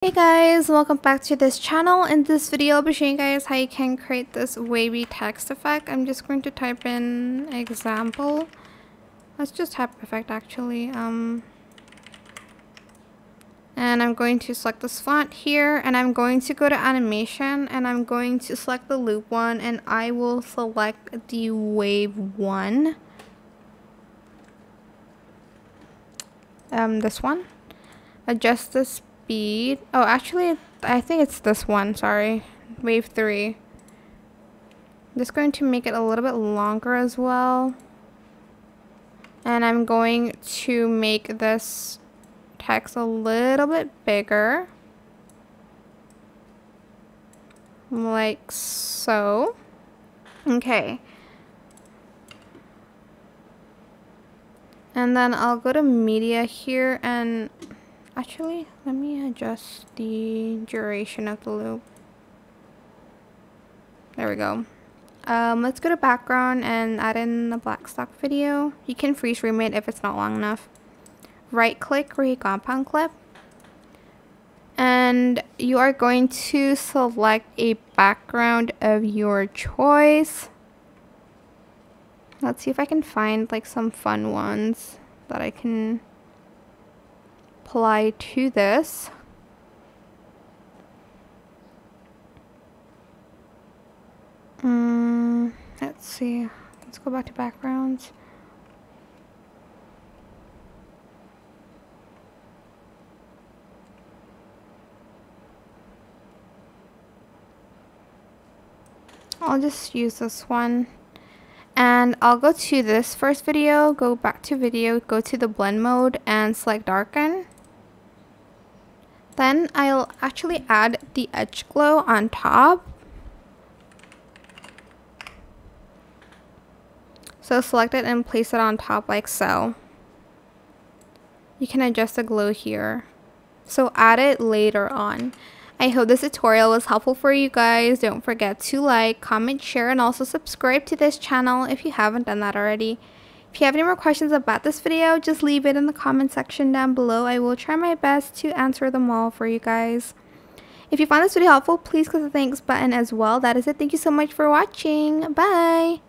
Hey guys, welcome back to this channel. In this video I'll be showing you guys how you can create this wavy text effect. I'm just going to type in example. Let's just type effect actually. And I'm going to select this font here, and I'm going to go to animation, and I'm going to select the loop one, and I will select the wave one. This one. Adjust the speed. Oh, actually, I think it's this one. Sorry. Wave 3. I'm just going to make it a little bit longer as well. And I'm going to make this text a little bit bigger. Like so. Okay. And then I'll go to media here, and actually, let me adjust the duration of the loop. There we go. Let's go to background and add in the black stock video. You can freeze frame it if it's not long enough. Right click, create compound clip. And you are going to select a background of your choice. Let's see if I can find like some fun ones that I can apply to this. Let's see. Let's go back to backgrounds. I'll just use this one. And I'll go to this first video, go back to video, go to the blend mode and select darken. Then I'll actually add the edge glow on top. So select it and place it on top like so. You can adjust the glow here. So add it later on. I hope this tutorial was helpful for you guys. Don't forget to like, comment, share, and also subscribe to this channel if you haven't done that already. If you have any more questions about this video, just leave it in the comment section down below. I will try my best to answer them all for you guys. If you found this video helpful, please click the thanks button as well. That is it. Thank you so much for watching. Bye!